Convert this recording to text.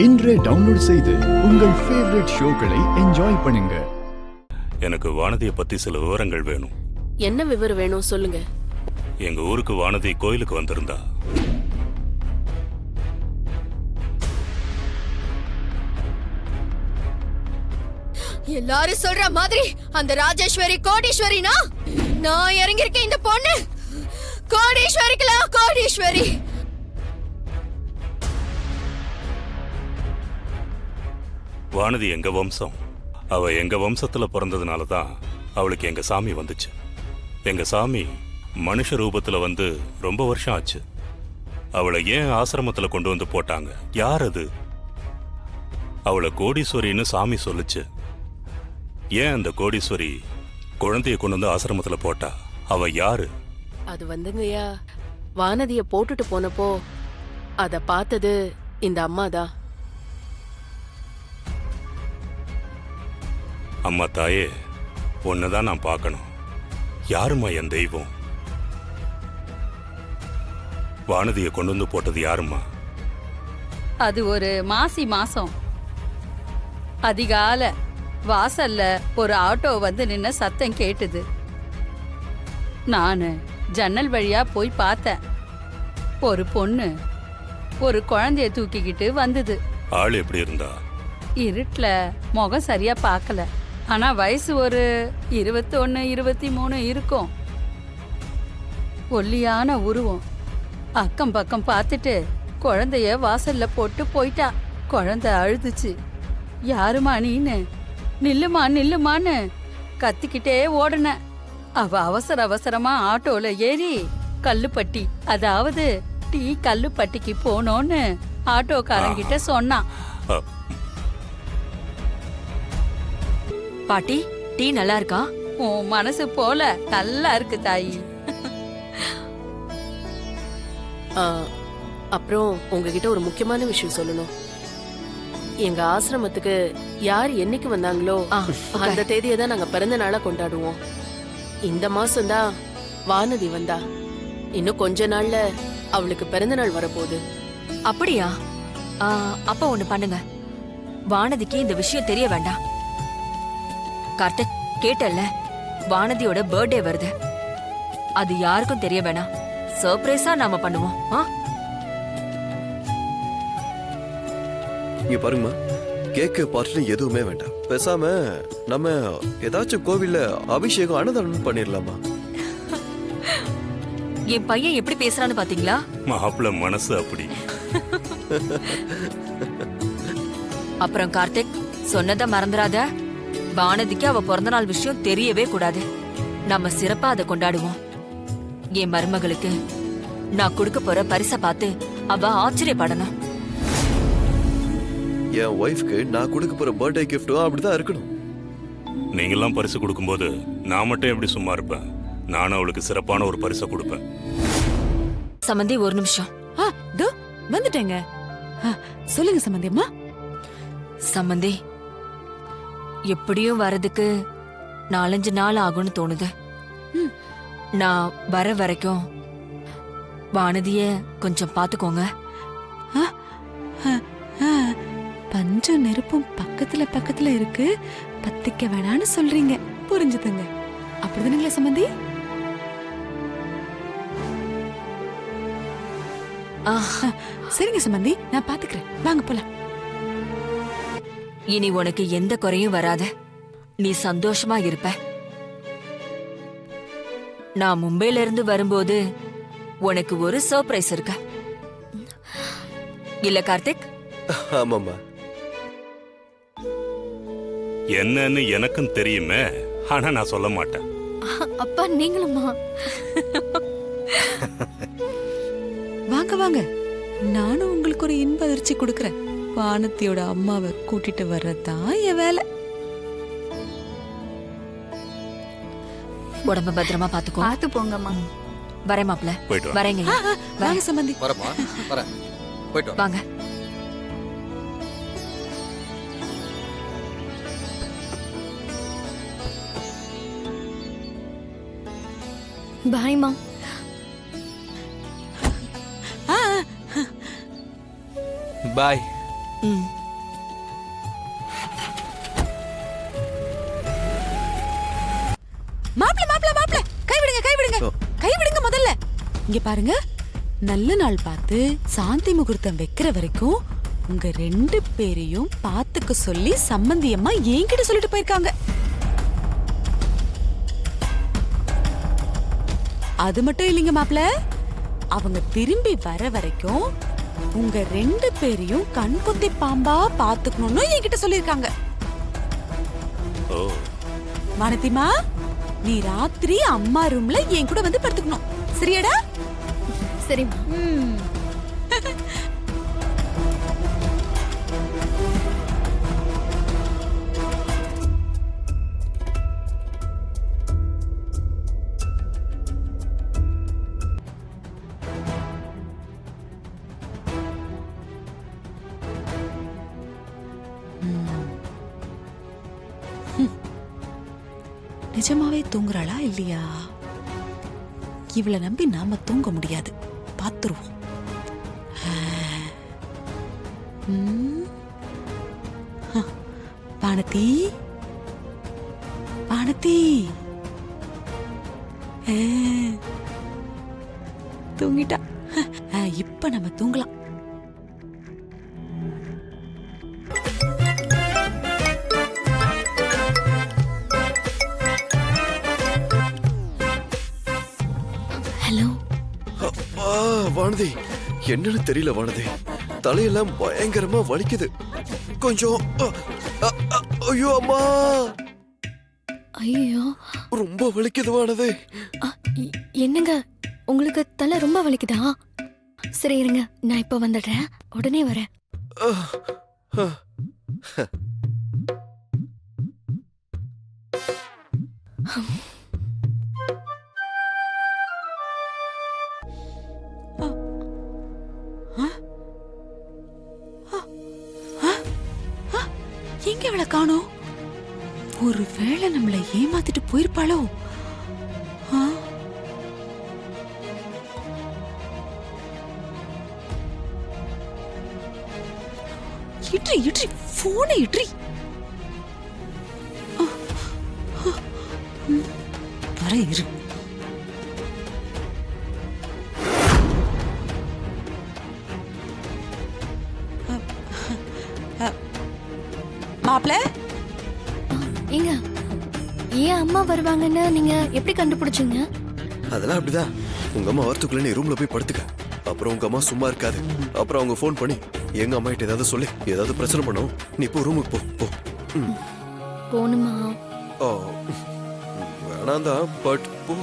இன்றே டவுன்லோட் செய்து உங்கள் ஃபேவரட் ஷோக்களை என்ஜாய் பண்ணுங்க. எனக்கு வானதியை பத்தி சில விவரங்கள் வேணும். என்ன விவரம் வேணும் சொல்லுங்க. எங்க ஊருக்கு வானதி கோயிலுக்கு வந்திருந்தா. எல்லாரும் சொல்ற மாதிரி அந்த ராஜேஸ்வரி கோடீஸ்வரினா நான் இறங்கிருக்கேன். இந்த பொண்ணு கோடீஸ்வரிக்கலாம், கோடீஸ்வரி. வானதி எங்க வம்சம். அவ எங்க வம்சத்துல பிறந்ததுனால தான் அவளுக்கு எங்க சாமி வந்துச்சு. எங்க சாமி மனுஷ ரூபத்துல வந்து ரொம்ப வருஷம் ஆச்சு. அவளை ஏன் ஆசிரமத்துல கொண்டு வந்து போட்டாங்க? யார் அது? அவளை கோடீஸ்வரின்னு சாமி சொல்லுச்சு. ஏன் அந்த கோடீஸ்வரி குழந்தைய கொண்டு வந்து ஆசிரமத்துல போட்டா? அவ யாரு? அது வந்துங்கய்யா, வானதிய போட்டுட்டு போனப்போ அத பார்த்தது இந்த அம்மாதான். அம்மா தாயே, உன்னதான் நான் பார்க்கணும். யாரும்மா என் தெய்வம்? வானதியை கொண்டு வந்து போட்டது யாரும்மா? அது ஒரு மாசி மாசம் அதிகால வாசல்ல ஒரு ஆட்டோ வந்து நின்ன சத்தம் கேட்டுது. நானு ஜன்னல் வழியா போய் பார்த்தேன். ஒரு பொண்ணு ஒரு குழந்தைய தூக்கிக்கிட்டு வந்தது. ஆள் எப்படி இருந்தா? இருட்டுல முகம் சரியா பார்க்கல. ஆனா வயசு ஒரு 21, 23 இருக்கும். ஒல்லியான உருவம். அக்கம் பக்கம் பார்த்துட்டு குழந்தைய வாசல்ல போட்டு போயிட்டா. குழந்தை அழுதுச்சு. யாருமா நீன்னு, நில்லுமா நில்லுமான்னு கத்திக்கிட்டே ஓடுன. அவ அவசர அவசரமா ஆட்டோல ஏறி கல்லுப்பட்டி, அதாவது டீ கல்லுப்பட்டிக்கு போனோன்னு ஆட்டோக்காரங்கிட்ட சொன்னான். பாட்டி, டீ நல்லா இருக்கா? உன் மனசு போல நல்லா இருக்கு தாயி. அப்புறம் உங்ககிட்ட ஒரு முக்கியமான விஷயம் சொல்லணும். எங்க ஆசிரமத்துக்கு யார் என்னைக்கு வந்தாங்களோ அந்த தேதியை தான் நாங்க பிறந்த நாளா கொண்டாடுவோம். இந்த மாசம்தான் வானதி வந்தா. இன்னும் கொஞ்ச நாள்ல அவளுக்கு பிறந்த நாள் வரப்போகுது. அப்படியா? அப்ப ஒண்ணு பண்ணுங்க, வானதிக்கு இந்த விஷயம் தெரிய வேண்டாம். கார்த்திக், கேட்டல்ல, வானதியோட பர்த்டே வருது. அது யாருக்கும் தெரிய வேணாம். சர்ப்ரைஸா நாம பண்ணுவோம். இங்க பாருங்கம்மா, கேக்கு பார்ட்டி எதுவுமே வேண்டாம். பேசாம நம்ம ஏதாச்சும் கோவில்ல அபிஷேகம் அன்னதானம் பண்ணிடலாமா? என் பையன் எப்படி பேசுறான்னு பாத்தீங்களா? மாப்பிள்ள மனசு அப்படி. அப்புறம் கார்த்திக், சொன்னதை மறந்துடாத. வானதிக்கு அவ பிறந்த நாள் விஷயம் தெரியவே கூடாது. நம்ம சிறப்பா அதை கொண்டாடுவோம். என் மருமகளுக்கு நான் கொடுக்க போற பரிசை பார்த்து அவ ஆச்சரியப்படணும். என் ஒய்ஃப்க்கு நான் கொடுக்க போற பர்த்டே கிஃப்டும் அப்படிதான் இருக்கணும். நீங்கெல்லாம் பரிசு கொடுக்கும்போது நான் மட்டும் எப்படி சும்மா இருப்பேன்? நானும் அவளுக்கு சிறப்பான ஒரு பரிசை கொடுப்பேன். சமந்தி, ஒரு நிமிஷம். வந்துட்டேங்க. சொல்லுங்க சமந்தி அம்மா. சமந்தி, எப்படியும் வரதுக்கு 4-5 நாள் ஆகும்னு தோணுது. நான் வர வரைக்கும் வானதிய கொஞ்சம் பாத்துக்கோங்க. பஞ்சும் நெருப்பும் பக்கத்துல பக்கத்துல இருக்கு, பத்திக்க வேணான்னு சொல்றீங்க. புரிஞ்சுதுங்க. அப்படிதானுங்களா சம்பந்தி? சரிங்க சம்பந்தி, நான் பாத்துக்கிறேன். வாங்க போலாம். இனி உனக்கு எந்த குறையும் வராத. நீ சந்தோஷமா இருப்ப. நான் மும்பைல இருந்து வரும்போது உனக்கு ஒரு சர்ப்ரைஸ் இருக்கு. இல்ல கார்த்திக்? ஆமாம்மா. என்னன்னு எனக்கும் தெரியுமே, ஆனா நான் சொல்ல மாட்டேன். அப்பா, நீங்களுமா? வாங்க வாங்க, நானும் உங்களுக்கு ஒரு இன்ப அதிர்ச்சி கொடுக்கறேன். வானத்தியோட அம்மாவை கூட்டிட்டு வர்றதுதான் என் வேலை. உடம்ப பத்திரமா பாத்துக்கோ. பார்த்து போங்கம்மா. வரேன் மாப்ள. போயிட்டு வா. வரேங்க. வாங்க சம்பந்தி. வரமா? வரேன். போயிட்டு வா. வாங்க. பாய்மா. பாய். ம். மாப்ள மாப்ள மாப்ள கை விடுங்க கை விடுங்க கை விடுங்க முதல்ல. இங்க பாருங்க, நல்ல நாள் பார்த்து சாந்தி முகூர்த்தம் வைக்கிற வரைக்கும் உங்க 2 பேரையும் பாத்துக்க சொல்லி சம்பந்தி அம்மா என்கிட்ட சொல்லிட்டு போயிருக்காங்க. அது மட்டும் இல்லைங்க மாப்ள, அவங்க திரும்பி வர வரைக்கும் உங்க 2 பேரையும் கண் பொத்தி பாம்பா பாத்துக்கணும்னு என்கிட்ட சொல்லிருக்காங்க. ஓ வானதிமா, நீ ராத்திரி அம்மா ரூம்ல என் கூட வந்து படுத்துக்கணும், சரியாடா? சரிம்மா. நிஜமாவே தூங்குறாளா இல்லையா? இவளை நம்பி நாம தூங்க முடியாது, பாத்துருவோம். வானதி வானதி, தூங்கிட்டா. இப்ப நம்ம தூங்கலாம். ஹலோ. வானதி, என்னன்னு தெரியல வானதி, தலையெல்லாம் பயங்கரமா வலிக்குது. கொஞ்சம் ஐயோ அம்மா, ஐயோ, ரொம்ப வலிக்குது வானதி. என்னங்க உங்களுக்கு தலை ரொம்ப வலிக்குதா? சரி இருங்க, நான் இப்ப வந்துடுறேன், உடனே வரேன். எங்க அவளை காணோம்? ஒருவேளை நம்மளை ஏமாத்திட்டு போயிருப்பாளோ? இட்ரி இட்ரி, போனை இட்ரி. வர இரு. மாப்ள, ஏங்க, ஏன் அம்மா வருவாங்கன்னு நீங்க எப்படி கண்டுபிடிச்சீங்க? அதெல்லாம் அப்படிதான். உங்க அம்மா வரத்துக்குள்ள நீ ரூம்ல போய் படுத்துக்க. அப்புறம் உங்க அம்மா சும்மா இருக்காது. அப்புறம் அவங்க ஃபோன் பண்ணி எங்க அம்மா கிட்ட ஏதாவது சொல்லி ஏதாவது பிரச்சனை பண்ணும். நீ போ, ரூமுக்கு போ. போணுமா? வேணாம் தான், பட் போ.